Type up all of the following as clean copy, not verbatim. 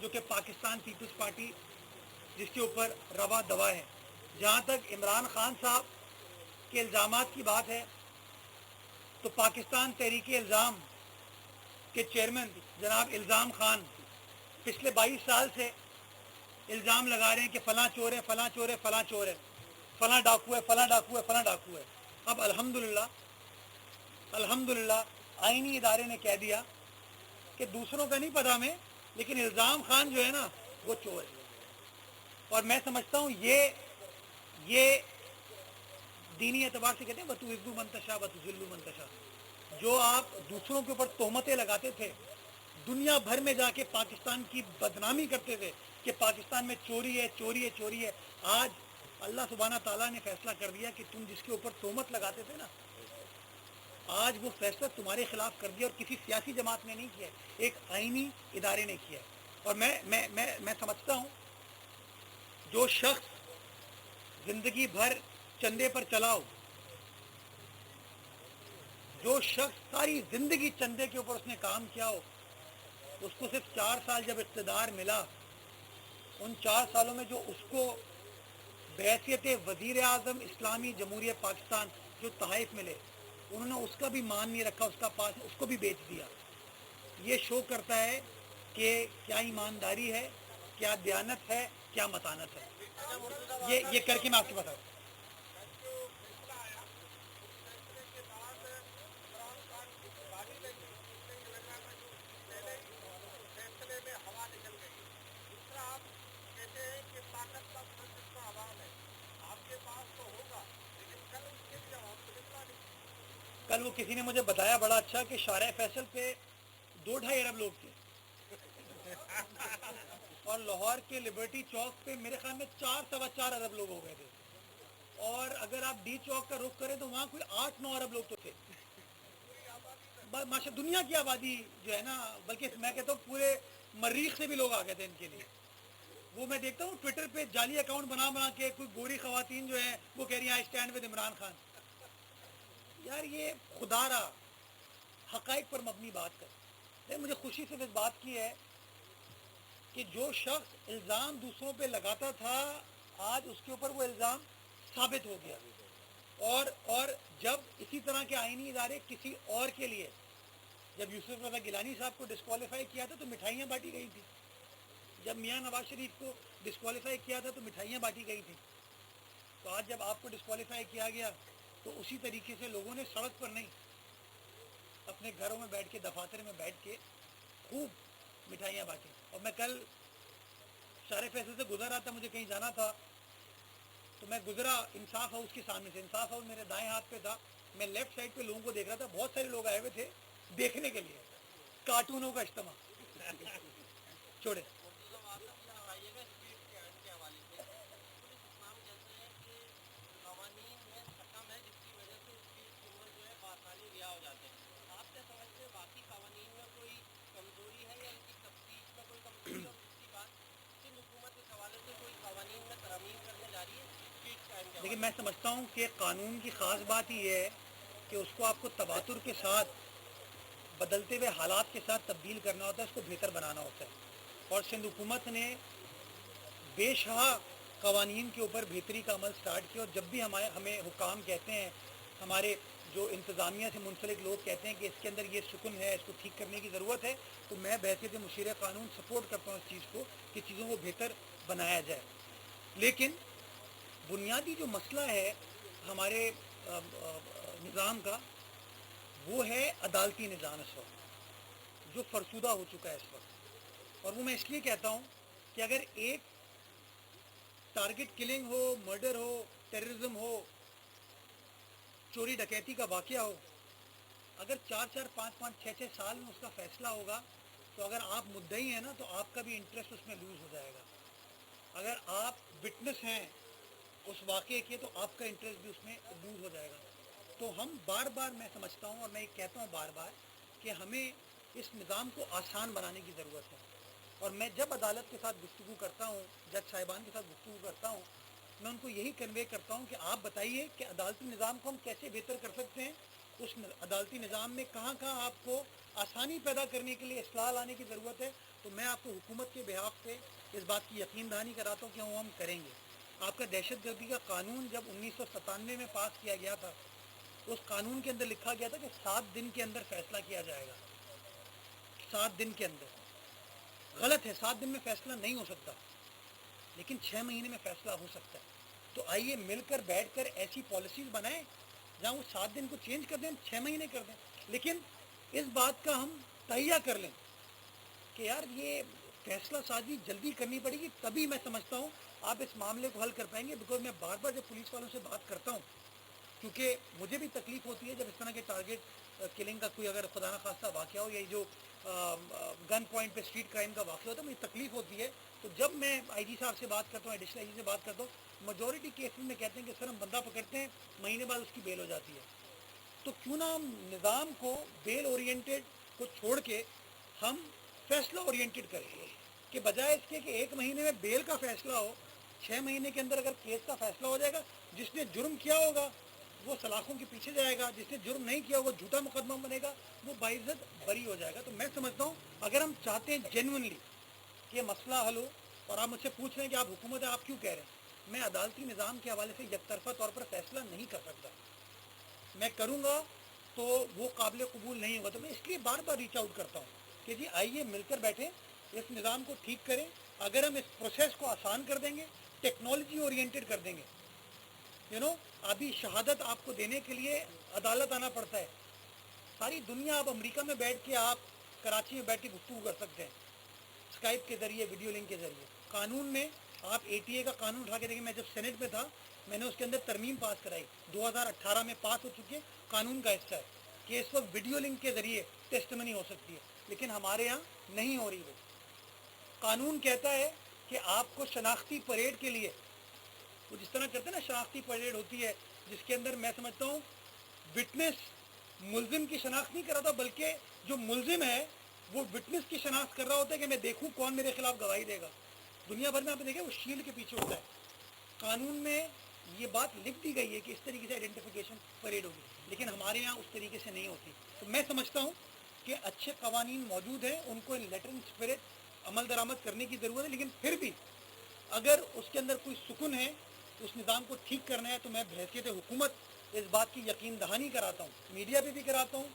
جو کہ Pakistan Peoples party جس کے اوپر روا دوا ہے. جہاں تک عمران خان صاحب کے الزامات کی بات ہے تو پاکستان تحریک الزام کے چیئرمین جناب الزام خان پچھلے 22 سال سے الزام لگا رہے ہیں کہ فلاں چور ہے، فلاں چور ہے، فلاں چور ہے، فلاں ڈاکو ہے، فلاں ڈاکو ہے، فلاں ڈاکو ہے. اب الحمدللہ آئینی ادارے نے کہہ دیا کہ دوسروں کا نہیں پتا ہمیں، لیکن الزام خان جو ہے نا وہ چور ہے. اور میں سمجھتا ہوں یہ دینی اعتبار سے کہتے ہیں بتوعزو منتشا بتذلو منتشا. جو آپ دوسروں کے اوپر تہمتیں لگاتے تھے، دنیا بھر میں جا کے پاکستان کی بدنامی کرتے تھے کہ پاکستان میں چوری ہے، چوری ہے، چوری ہے. آج اللہ سبحانہ تعالیٰ نے فیصلہ کر دیا کہ تم جس کے اوپر تہمت لگاتے تھے نا، آج وہ فیصلہ تمہارے خلاف کر دیا. اور کسی سیاسی جماعت نے نہیں کیا، ایک آئینی ادارے نے کیا. اور میں سمجھتا ہوں جو شخص زندگی بھر چندے پر چلا ہو، جو شخص ساری زندگی چندے کے اوپر اس نے کام کیا ہو، اس کو صرف 4 سال جب اقتدار ملا، ان 4 سالوں میں جو اس کو بحیثیت وزیر اعظم اسلامی جمہوریہ پاکستان جو تحائف ملے، انہوں نے اس کا بھی مان نہیں رکھا، اس کا پاس اس کو بھی بیچ دیا. یہ شو کرتا ہے کہ کیا ایمانداری ہے، کیا دیانت ہے، کیا متانت ہے. یہ کر کے میں آپ کو بتاؤں. کل وہ کسی نے مجھے بتایا بڑا اچھا کہ شارع فیصل پہ 2-2.5 ارب لوگ تھے، اور لاہور کے لبرٹی چوک پہ میرے خیال میں 4-4.25 ارب لوگ ہو گئے تھے. اور اگر آپ ڈی چوک کا رخ کریں تو وہاں کوئی 8-9 ارب لوگ تو تھے. ماشاء دنیا کی آبادی جو ہے نا، بلکہ میں کہتا ہوں پورے مریخ سے بھی لوگ آ گئے تھے ان کے لیے. وہ میں دیکھتا ہوں ٹویٹر پہ جعلی اکاؤنٹ بنا کے کوئی گوری خواتین جو ہیں وہ کہہ رہی ہیں I stand with Imran Khan. یار یہ خدا را حقائق پر مبنی بات کر. مجھے خوشی سے اس بات کی ہے کہ جو شخص الزام دوسروں پہ لگاتا تھا، آج اس کے اوپر وہ الزام ثابت ہو گیا. اور جب اسی طرح کے آئینی ادارے کسی اور کے لیے، جب یوسف رضا گیلانی صاحب کو ڈسکوالیفائی کیا تھا تو مٹھائیاں بانٹی گئی تھی. جب میاں نواز شریف کو ڈسکوالیفائی کیا تھا تو مٹھائیاں بانٹی گئی تھی. تو آج جب آپ کو ڈسکوالیفائی کیا گیا تو اسی طریقے سے لوگوں نے سڑک پر نہیں، اپنے گھروں میں بیٹھ کے، دفاتر میں بیٹھ کے خوب مٹھائیاں بانٹی. اور میں کل شارع فیصل سے گزر رہا تھا، مجھے کہیں جانا تھا، تو میں گزرا انصاف ہاؤس کے سامنے سے. انصاف ہاؤس میرے دائیں ہاتھ پہ تھا. میں لیفٹ سائڈ پہ لوگوں کو دیکھ رہا تھا، بہت سارے لوگ آئے ہوئے تھے دیکھنے کے لیے کارٹونوں کا اجتماع. چھوڑے لیکن میں سمجھتا ہوں کہ قانون کی خاص بات ہی ہے کہ اس کو آپ کو تواتر کے ساتھ، بدلتے ہوئے حالات کے ساتھ تبدیل کرنا ہوتا ہے، اس کو بہتر بنانا ہوتا ہے. اور سندھ حکومت نے بے شہہ قوانین کے اوپر بہتری کا عمل سٹارٹ کیا. اور جب بھی ہمیں حکام کہتے ہیں، ہمارے جو انتظامیہ سے منسلک لوگ کہتے ہیں کہ اس کے اندر یہ سکن ہے، اس کو ٹھیک کرنے کی ضرورت ہے، تو میں بحیثیت مشیر قانون سپورٹ کرتا ہوں اس چیز کو کہ چیزوں کو بہتر بنایا جائے. لیکن بنیادی جو مسئلہ ہے ہمارے نظام کا، وہ ہے عدالتی نظام اس وقت جو فرسودہ ہو چکا ہے اس وقت. اور وہ میں اس لیے کہتا ہوں کہ اگر ایک ٹارگٹ کلنگ ہو، مرڈر ہو، ٹیررزم ہو، چوری ڈکیتی کا واقعہ ہو، اگر 4-4 5-5 6-6 سال میں اس کا فیصلہ ہوگا تو اگر آپ مدعی ہیں نا تو آپ کا بھی انٹرسٹ اس میں لوز ہو جائے گا. اگر آپ وٹنس ہیں اس واقعے کے تو آپ کا انٹرسٹ بھی اس میں لوز ہو جائے گا. تو ہم بار بار، میں سمجھتا ہوں اور میں یہ کہتا ہوں بار بار کہ ہمیں اس نظام کو آسان بنانے کی ضرورت ہے. اور میں جب عدالت کے ساتھ گفتگو کرتا ہوں، جج صاحبان کے ساتھ گفتگو کرتا ہوں، میں ان کو یہی کنوے کرتا ہوں کہ آپ بتائیے کہ عدالتی نظام کو ہم کیسے بہتر کر سکتے ہیں. اس عدالتی نظام میں کہاں کہاں آپ کو آسانی پیدا کرنے کے لیے اصلاح لانے کی ضرورت ہے، تو میں آپ کو حکومت کے بہاف پہ اس بات کی یقین دہانی کراتا ہوں کہ وہ ہم کریں گے. آپ کا دہشت گردی کا قانون جب 1997 میں پاس کیا گیا تھا، اس قانون کے اندر لکھا گیا تھا کہ 7 دن کے اندر فیصلہ کیا جائے گا. 7 دن کے اندر. غلط ہے، 7 دن میں فیصلہ نہیں ہو سکتا، لیکن 6 مہینے میں فیصلہ ہو سکتا ہے. تو آئیے مل کر بیٹھ کر ایسی پالیسیز بنائیں جہاں وہ 7 دن کو چینج کر دیں، 6 مہینے کر دیں، لیکن اس بات کا ہم تہیہ کر لیں کہ یار یہ فیصلہ سازی جلدی کرنی پڑے گی، تبھی میں سمجھتا ہوں آپ اس معاملے کو حل کر پائیں گے. بیکاز میں بار بار جب پولیس والوں سے بات کرتا ہوں، کیونکہ مجھے بھی تکلیف ہوتی ہے جب اس طرح کے ٹارگیٹ کلنگ کا کوئی اگر خدا نخواستہ واقعہ ہو، یا جو گن پوائنٹ پہ اسٹریٹ کرائم کا واقعہ ہوتا ہے، مجھے تکلیف ہوتی ہے. تو جب میں آئی جی صاحب سے بات کرتا ہوں، ایڈیشنل آئی جی سے بات کرتا ہوں، میجورٹی کیسز میں کہتے ہیں کہ سر ہم بندہ پکڑتے ہیں، مہینے بعد اس کی بیل ہو جاتی ہے. تو کیوں نہ ہم نظام کو بیل اورینٹیڈ کو چھوڑ کے ہم فیصلہ اورینٹیڈ کریں، کہ بجائے اس کے کہ 1 مہینے میں بیل کا فیصلہ ہو، 6 مہینے کے اندر اگر کیس کا فیصلہ ہو جائے گا، جس نے جرم کیا ہوگا وہ سلاخوں کے پیچھے جائے گا، جس نے جرم نہیں کیا وہ جھوٹا مقدمہ بنے گا، وہ باعزت بری ہو جائے گا. تو میں سمجھتا ہوں اگر ہم چاہتے ہیں جینوئنلی کہ یہ مسئلہ حل ہو، اور آپ مجھ سے پوچھ رہے ہیں کہ آپ حکومت ہے آپ کیوں کہہ رہے ہیں، میں عدالتی نظام کے حوالے سے یک طرفہ طور پر فیصلہ نہیں کر سکتا. میں کروں گا تو وہ قابل قبول نہیں ہوگا. تو میں اس لیے بار بار ریچ آؤٹ کرتا ہوں کہ جی آئیے مل کر بیٹھیں، اس نظام کو ٹھیک کریں. اگر ہم اس پروسیس کو آسان کر دیں گے، ٹیکنالوجی اورینٹیڈ کر دیں گے. ابھی شہادت آپ کو دینے کے لیے عدالت آنا پڑتا ہے. ساری دنیا، آپ امریکہ میں بیٹھ کے آپ کراچی میں بیٹھ کے گفتگو کر سکتے ہیں اسکائپ کے ذریعے، ویڈیو لنک کے ذریعے. قانون میں آپ اے ٹی اے کا قانون اٹھا کے دیکھیں. میں جب سینٹ میں تھا میں نے اس کے اندر ترمیم پاس کرائی، 2018 میں پاس ہو چکی ہے، قانون کا حصہ ہے کہ اس وقت ویڈیو لنک کے ذریعے ٹیسٹمنی ہو سکتی ہے، لیکن ہمارے یہاں نہیں ہو رہی. وہ قانون کہتا ہے کہ آپ کو شناختی پریڈ کے لیے، وہ جس طرح کرتے ہیں نا شناختی پریڈ ہوتی ہے جس کے اندر میں سمجھتا ہوں وٹنس ملزم کی شناخت نہیں کر رہا تھا، بلکہ جو ملزم ہے وہ وٹنس کی شناخت کر رہا ہوتا ہے کہ میں دیکھوں کون میرے خلاف گواہی دے گا. دنیا بھر میں آپ نے دیکھا وہ شیلڈ کے پیچھے ہوتا ہے. قانون میں یہ بات لکھ دی گئی ہے کہ اس طریقے سے آئیڈینٹیفیکیشن پریڈ ہوگی، لیکن ہمارے یہاں اس طریقے سے نہیں ہوتی. تو میں سمجھتا ہوں کہ اچھے قوانین موجود ہیں، ان کو لیٹر ان اسپرٹ عمل درآمد کرنے کی ضرورت ہے، لیکن پھر بھی اگر اس کے اندر کوئی سکون ہے، اس نظام کو ٹھیک کرنا ہے، تو میں بحیثیت حکومت اس بات کی یقین دہانی کراتا ہوں، میڈیا پہ بھی کراتا ہوں،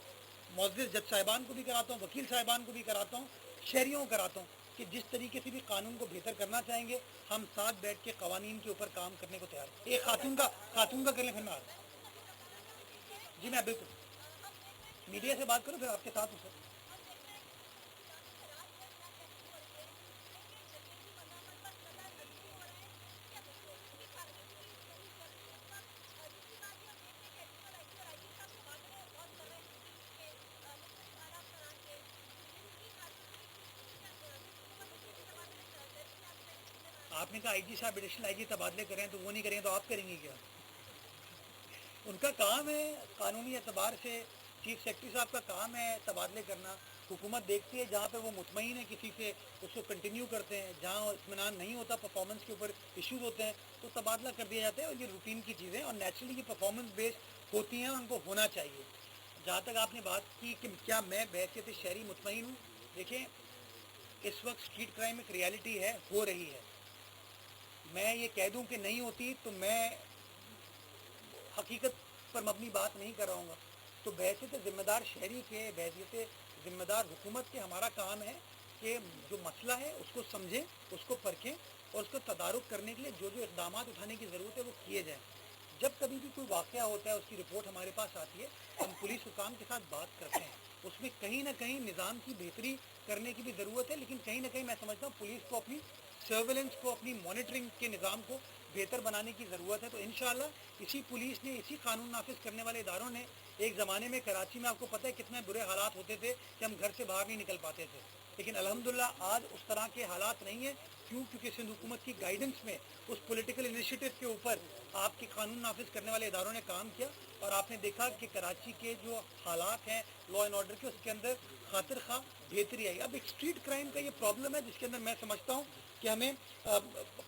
معزز جج صاحبان کو بھی کراتا ہوں، وکیل صاحبان کو بھی کراتا ہوں، شہریوں کو کراتا ہوں کہ جس طریقے سے بھی قانون کو بہتر کرنا چاہیں گے، ہم ساتھ بیٹھ کے قوانین کے اوپر کام کرنے کو تیار ہیں. ایک خاتون کا کر لیں پھر میں آ رہا ہوں. جی میں بالکل میڈیا سے بات کروں پھر آپ کے ساتھ ہوں سر. آپ نے کہا آئی جی صاحب ایڈیشنل آئی جی تبادلے کریں تو وہ نہیں کریں تو آپ کریں گے کیا؟ ان کا کام ہے قانونی اعتبار سے، چیف سیکرٹری صاحب کا کام ہے تبادلے کرنا. حکومت دیکھتی ہے جہاں پہ وہ مطمئن ہے کسی سے اس کو کنٹینیو کرتے ہیں، جہاں اطمینان نہیں ہوتا، پرفارمنس کے اوپر ایشوز ہوتے ہیں تو تبادلہ کر دیا جاتا ہے. اور یہ روٹین کی چیزیں اور نیچرلی یہ پرفارمنس بیسڈ ہوتی ہیں، ان کو ہونا چاہیے. جہاں تک آپ نے بات کی کہ کیا میں بحیثیت شہری مطمئن ہوں، دیکھیں اس وقت اسٹریٹ کرائم ایک ریالٹی ہے، ہو رہی ہے. میں یہ کہہ دوں کہ نہیں ہوتی تو میں حقیقت پر مبنی بات نہیں کر رہا ہوں گا. تو بحیثیت ذمہ دار شہری کے، بحیثیت ذمہ دار حکومت کے ہمارا کام ہے کہ جو مسئلہ ہے اس کو سمجھیں، اس کو پرکھیں اور اس کو تدارک کرنے کے لیے جو جو اقدامات اٹھانے کی ضرورت ہے وہ کیے جائیں. جب کبھی بھی کوئی واقعہ ہوتا ہے اس کی رپورٹ ہمارے پاس آتی ہے، ہم پولیس حکام کے ساتھ بات کرتے ہیں. اس میں کہیں نہ کہیں نظام کی بہتری کرنے کی بھی ضرورت ہے، لیکن کہیں نہ کہیں میں سمجھتا ہوں پولیس کو اپنی سرویلنس کو، اپنی مانیٹرنگ کے نظام کو بہتر بنانے کی ضرورت ہے. تو انشاءاللہ اسی پولیس نے، اسی قانون نافذ کرنے والے اداروں نے، ایک زمانے میں کراچی میں آپ کو پتہ ہے کتنے برے حالات ہوتے تھے کہ ہم گھر سے باہر نہیں نکل پاتے تھے، لیکن الحمدللہ آج اس طرح کے حالات نہیں ہیں. کیونکہ سندھ حکومت کی گائیڈنس میں اس پولیٹیکل انیشیٹو کے اوپر آپ کے قانون نافذ کرنے والے اداروں نے کام کیا، اور آپ نے دیکھا کہ کراچی کے جو حالات ہیں لا اینڈ آرڈر کے، اس کے اندر خاطر خواہ بہتری آئی. اب ایک اسٹریٹ کرائم کا یہ پرابلم ہے جس کے اندر میں سمجھتا ہوں کہ ہمیں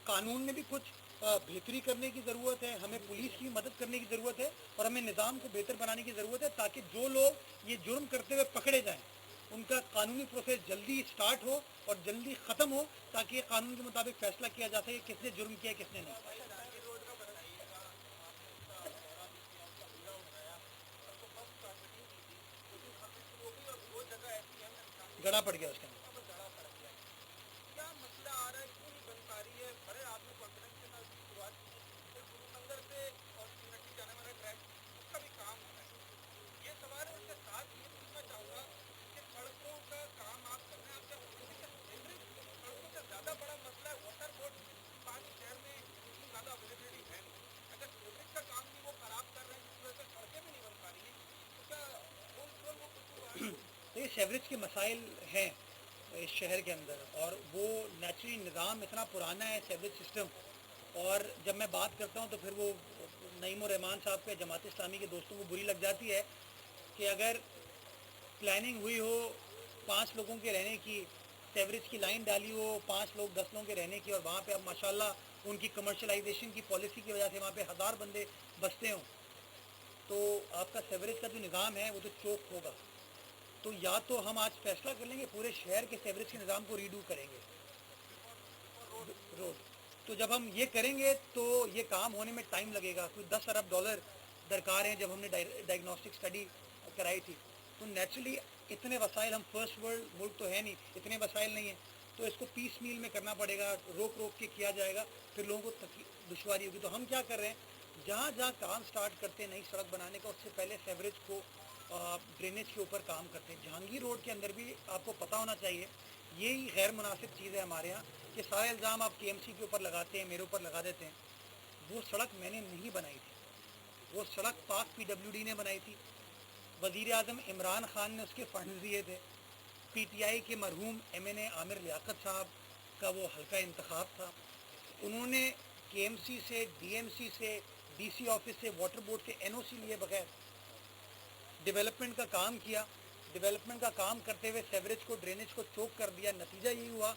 قانون میں بھی کچھ بہتری کرنے کی ضرورت ہے، ہمیں پولیس کی مدد کرنے کی ضرورت ہے، اور ہمیں نظام کو بہتر بنانے کی ضرورت ہے تاکہ جو لوگ یہ جرم کرتے ہوئے پکڑے جائیں ان کا قانونی پروسیس جلدی سٹارٹ ہو اور جلدی ختم ہو تاکہ قانون کے مطابق فیصلہ کیا جا سکے کس نے جرم کیا کس نے نہیں. گڑا پڑ گیا اس کے اندر. یہ سیوریج کے مسائل ہیں اس شہر کے اندر اور وہ نیچرلی نظام اتنا پرانا ہے سیوریج سسٹم. اور جب میں بات کرتا ہوں تو پھر وہ نعیم الرحمان صاحب کے جماعت اسلامی کے دوستوں کو بری لگ جاتی ہے کہ اگر پلاننگ ہوئی ہو 5 لوگوں کے رہنے کی, سیوریج کی لائن ڈالی ہو 5 لوگ 10 لوگوں کے رہنے کی, اور وہاں پہ اب ماشاءاللہ ان کی کمرشلائزیشن کی پالیسی کی وجہ سے وہاں پہ 1000 بندے بستے ہوں, تو آپ کا سیوریج کا جو نظام ہے وہ تو چوک ہوگا. تو یا تو ہم آج فیصلہ کر لیں گے پورے شہر کے سیوریج کے نظام کو ریڈو کریں گے روڈ. تو جب ہم یہ کریں گے تو یہ کام ہونے میں ٹائم لگے گا, کوئی $10 ارب درکار ہیں. جب ہم نے ڈائگنوسٹک اسٹڈی کرائی تھی تو نیچرلی اتنے وسائل, ہم فرسٹ ورلڈ ملک تو ہے نہیں, اتنے وسائل نہیں ہیں, تو اس کو پیس میل میں کرنا پڑے گا, روک روک کے کیا جائے گا, پھر لوگوں کو دشواری ہوگی. تو ہم کیا کر رہے ہیں, جہاں جہاں کام سٹارٹ کرتے ہیں نئی سڑک بنانے کا, اس سے پہلے سیوریج کو ڈرینیج کے اوپر کام کرتے ہیں. جہانگیر روڈ کے اندر بھی آپ کو پتہ ہونا چاہیے, یہی غیر مناسب چیز ہے ہمارے یہاں کہ سارے الزام آپ کے ایم سی کے اوپر لگاتے ہیں, میرے اوپر لگا دیتے ہیں. وہ سڑک میں نے نہیں بنائی تھی, وہ سڑک پاک پی ڈبلیو ڈی نے بنائی تھی. وزیر اعظم عمران خان نے اس کے فنڈز دیے تھے. پی ٹی آئی کے مرحوم ایم این اے عامر لیاقت صاحب کا وہ حلقہ انتخاب تھا, انہوں نے کے ایم سی سے, ڈی ایم سی سے, ڈی سی آفس سے, واٹر بورڈ سے این او سی لیے بغیر ڈیولپمنٹ کا کام کیا. ڈیولپمنٹ کا کام کرتے ہوئے سیوریج کو, ڈرینیج کو چوک کر دیا. نتیجہ یہی ہوا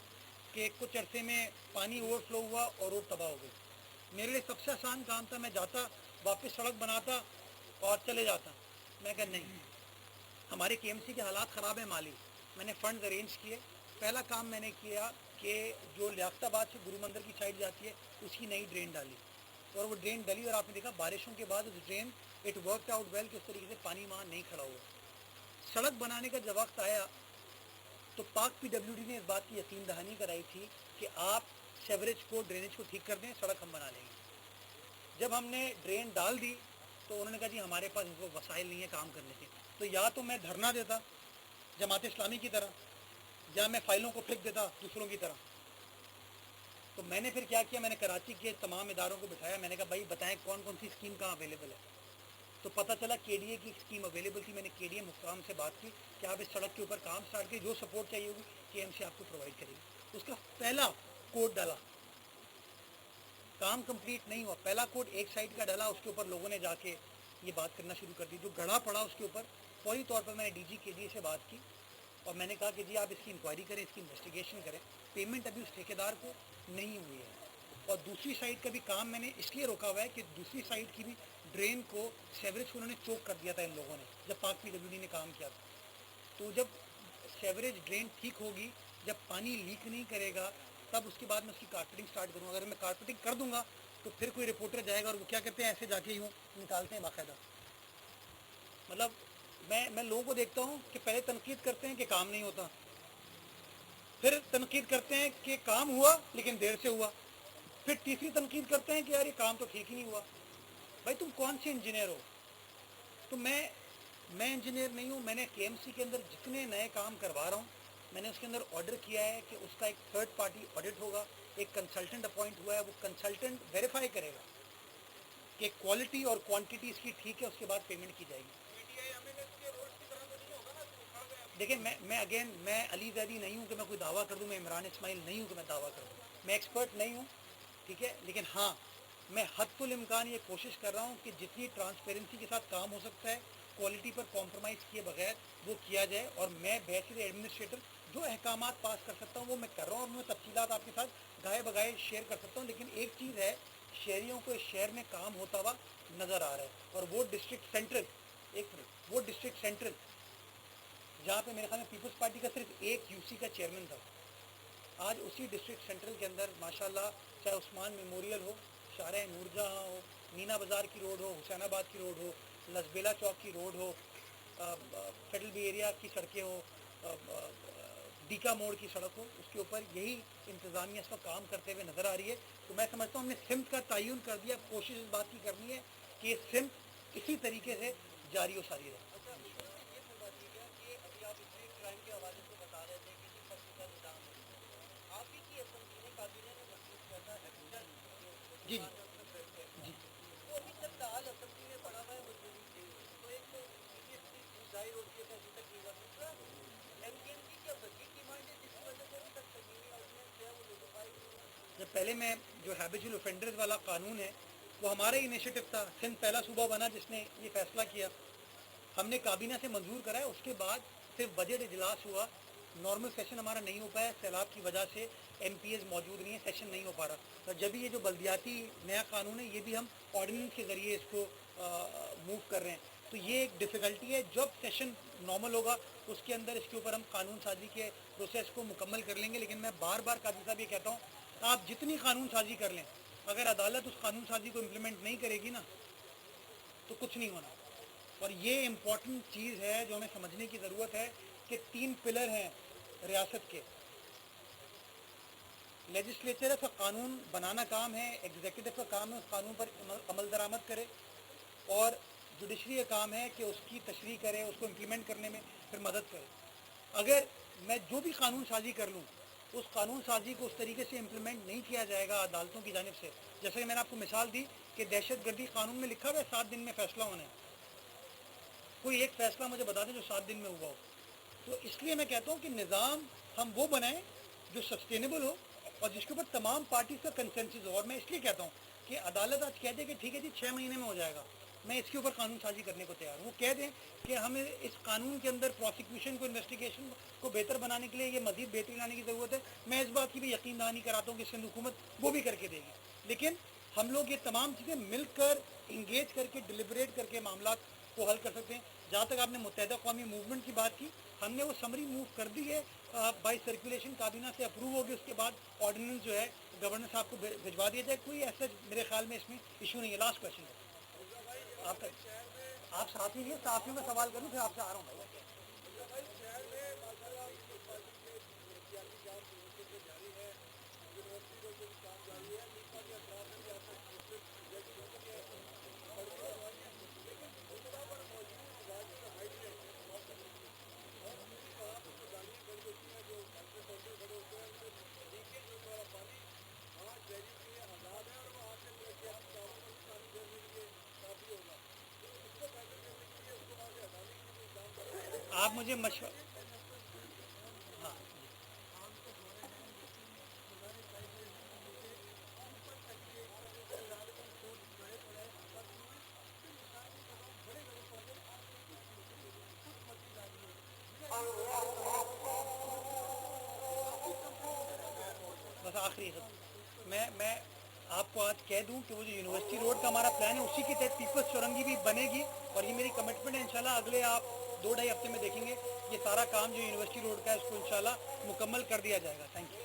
کہ کچھ عرصے میں پانی اوور فلو ہوا اور روڈ تباہ ہو گئی. میرے لیے سب سے آسان کام تھا, میں جاتا واپس سڑک بناتا اور چلے جاتا. میں کہا نہیں, ہمارے کے ایم سی کے حالات خراب ہیں مالی. میں نے فنڈز ارینج کیے. پہلا کام میں نے کیا کہ جو لیاقت آباد سے گرو مندر کی سائڈ جاتی ہے اس کی نئی ڈرین ڈالی, اور وہ ڈرین ڈلی اور آپ نے دیکھا بارشوں کے بعد اس drain it work out well کہ اس طریقے سے پانی وہاں نہیں کھڑا ہوا. سڑک بنانے کا جب وقت آیا تو پاک پی ڈبلیو ڈی نے اس بات کی یقین دہانی کرائی تھی کہ آپ سیوریج کو, ڈرینیج کو ٹھیک کر دیں, سڑک ہم بنا لیں گے. جب ہم نے ڈرین ڈال دی تو انہوں نے کہا جی ہمارے پاس ان کو وسائل نہیں ہے کام کرنے کے. تو یا تو میں دھرنا دیتا جماعت اسلامی کی طرح, یا میں فائلوں کو پھینک دیتا دوسروں کی طرح. تو میں نے پھر کیا کیا, میں نے کراچی کے تمام اداروں کو بٹھایا. میں نے کہا بھائی بتائیں کون کون سی اسکیم کہاں اویلیبل ہے. تو پتہ چلا کے ڈی اے کی اسکیم اویلیبل تھی. میں نے کے ڈی اے حکام سے بات کی کہ آپ اس سڑک کے اوپر کام سٹارٹ کیے, جو سپورٹ چاہیے ہوگی کے ایم سی آپ کو پرووائڈ کرے گی. اس کا پہلا کوڈ ڈالا, کام کمپلیٹ نہیں ہوا. پہلا کوڈ ایک سائڈ کا ڈالا, اس کے اوپر لوگوں نے جا کے یہ بات کرنا شروع کر دی. جو گڑھا پڑا اس کے اوپر فوری طور پر میں نے ڈی جی کے ڈی اے سے بات کی اور میں نے کہا کہ جی آپ اس کی انکوائری کریں, اس کی انویسٹیگیشن کریں. پیمنٹ ابھی اس ٹھیکیدار کو نہیں ہوئی ہے. اور دوسری سائڈ کا بھی کام میں نے اس لیے روکا ہوا ہے کہ دوسری سائڈ کی بھی ڈرین کو, سیوریج کو انہوں نے چوک کر دیا تھا ان لوگوں نے جب پاک پی ڈبلیو ڈی نے کام کیا تھا. تو جب سیوریج ڈرین ٹھیک ہوگی, جب پانی لیک نہیں کرے گا, تب اس کے بعد میں اس کی کارپیٹنگ سٹارٹ کروں گا. اگر میں کارپیٹنگ کر دوں گا تو پھر کوئی رپورٹر جائے گا اور وہ کیا کرتے ہیں ایسے جا کے یوں نکالتے ہیں باقاعدہ. مطلب میں لوگوں کو دیکھتا ہوں کہ پہلے تنقید کرتے ہیں کہ کام نہیں ہوتا, پھر تنقید کرتے ہیں کہ کام ہوا لیکن دیر سے ہوا, پھر تیسری تنقید کرتے ہیں کہ یار یہ کام تو ٹھیک ہی نہیں ہوا. بھائی تم کون سے انجینئر ہو؟ تو میں انجینئر نہیں ہوں. میں نے کے ایم سی کے اندر جتنے نئے کام کروا رہا ہوں میں نے اس کے اندر آرڈر کیا ہے کہ اس کا ایک تھرڈ پارٹی آڈٹ ہوگا, ایک کنسلٹنٹ اپوائنٹ ہوا ہے, وہ کنسلٹنٹ ویریفائی کرے گا کہ کوالٹی اور کوانٹٹی اس کی ٹھیک ہے, اس کے بعد پیمنٹ کی جائے گی. دیکھیں میں علی زیدی نہیں ہوں کہ میں کوئی دعویٰ کر دوں, میں عمران اسماعیل نہیں ہوں کہ میں دعویٰ کر دوں, میں ایکسپرٹ نہیں ہوں, ٹھیک ہے. لیکن ہاں میں حد الامکان یہ کوشش کر رہا ہوں کہ جتنی ٹرانسپیرنسی کے ساتھ کام ہو سکتا ہے, کوالٹی پر کمپرومائز کیے بغیر وہ کیا جائے. اور میں بہتر ایڈمنسٹریٹر جو احکامات پاس کر سکتا ہوں وہ میں کر رہا ہوں, اور میں تفصیلات آپ کے ساتھ گائے بگائے شیئر کر سکتا ہوں. لیکن ایک چیز ہے, شہریوں کو اس شہر میں کام ہوتا ہوا نظر آ رہا ہے, اور وہ ڈسٹرکٹ سینٹرل, ایک منٹ, وہ ڈسٹرکٹ سینٹرل جہاں پہ میرے خیال میں پیپلز پارٹی کا صرف ایک یو سی کا چیئرمین تھا. آج اسی ڈسٹرکٹ سینٹرل کے اندر ماشاءاللہ چاہے عثمان میموریل ہو, شارع نور جہاں ہو, مینا بازار کی روڈ ہو, حسین آباد کی روڈ ہو, لسبیلا چوک کی road who, federal be area کی سڑکیں ہو, ڈیکا موڑ کی سڑک ہو, اس کے اوپر یہی انتظامیہ اس وقت کام کرتے ہوئے نظر آ رہی ہے. تو میں سمجھتا ہوں ہم نے سمت کا تعین کر دیا. کوشش اس بات کی کرنی ہے کہ یہ سمت اسی طریقے سے جاری و ساری رہے. جی جی جب پہلے میں جو ہیبیچول اوفینڈرز والا قانون ہے وہ ہمارا ہی انیشیٹو تھا. سندھ پہلا صوبہ بنا جس نے یہ فیصلہ کیا. ہم نے کابینہ سے منظور کرایا. اس کے بعد صرف بجٹ اجلاس ہوا. نارمل سیشن ہمارا نہیں ہو پایا سیلاب کی وجہ سے. ایم پی ایز موجود نہیں ہے, سیشن نہیں ہو پا رہا. تو جب یہ جو بلدیاتی نیا قانون ہے یہ بھی ہم آرڈیننس کے ذریعے اس کو موو کر رہے ہیں. تو یہ ایک ڈیفیکلٹی ہے. جب سیشن نارمل ہوگا اس کے اندر اس کے اوپر ہم قانون سازی کے پروسیس کو مکمل کر لیں گے. لیکن میں بار بار قاضی صاحب یہ کہتا ہوں, آپ جتنی قانون سازی کر لیں, اگر عدالت اس قانون سازی کو امپلیمنٹ نہیں کرے گی نا تو کچھ نہیں ہونا. اور یہ امپورٹنٹ چیز ہے جو ہمیں سمجھنے کی ضرورت ہے کہ 3 پلر ہیں ریاست کے. لیجسلیچر کا قانون بنانا کام ہے, ایگزیکٹو کا کام ہے اس قانون پر عمل درآمد کرے, اور جوڈیشری کا کام ہے کہ اس کی تشریح کرے, اس کو امپلیمنٹ کرنے میں پھر مدد کرے. اگر میں جو بھی قانون سازی کر لوں اس قانون سازی کو اس طریقے سے امپلیمنٹ نہیں کیا جائے گا عدالتوں کی جانب سے, جیسے کہ میں نے آپ کو مثال دی کہ دہشت گردی قانون میں لکھا ہوا ہے 7 دن میں فیصلہ ہونا ہے. کوئی ایک فیصلہ مجھے بتا دیں جو 7 دن میں ہوا ہو. تو اس لیے میں کہتا ہوں کہ نظام ہم وہ بنائیں جو سسٹینیبل ہو اور جس کے اوپر تمام پارٹیز کا کنسنسس ہو. اور میں اس لیے کہتا ہوں کہ عدالت آج کہہ دے کہ ٹھیک ہے جی 6 مہینے میں ہو جائے گا, میں اس کے اوپر قانون سازی کرنے کو تیار ہوں. وہ کہہ دیں کہ ہمیں اس قانون کے اندر پروسیکیوشن کو, انویسٹیگیشن کو بہتر بنانے کے لیے یہ مزید بہتری لانے کی ضرورت ہے, میں اس بات کی بھی یقین دہانی کراتا ہوں کہ سندھ حکومت وہ بھی کر کے دے گی. لیکن ہم لوگ یہ تمام چیزیں مل کر انگیج کر کے ڈیلیبریٹ کر کے معاملات کو حل کر سکتے ہیں. جہاں تک آپ نے متحدہ قومی موومنٹ کی بات کی, ہم نے وہ سمری موو کر دی ہے, بائی سرکولیشن کابینہ سے اپروو ہوگی. اس کے بعد آرڈیننس جو ہے گورنر صاحب کو بھجوا دیا جائے. کوئی ایسا میرے خیال میں اس میں ایشو نہیں ہے. لاسٹ کویشچن ہے آپ کا, آپ صحافی نہیں ہیں, صحافیوں کا سوال کروں پھر آپ سے آ رہا ہوں. آپ مجھے مشورہ, ہاں بس آخری میں آپ کو آج کہہ دوں کہ وہ جو یونیورسٹی روڈ کا ہمارا پلان ہے اسی کے تحت پیپلز چورنگی بھی بنے گی. اور یہ میری کمٹمنٹ ہے, انشاءاللہ اگلے آپ 2-2.5 ہفتے میں دیکھیں گے یہ سارا کام جو یونیورسٹی روڈ کا ہے اس کو انشاءاللہ مکمل کر دیا جائے گا. Thank you.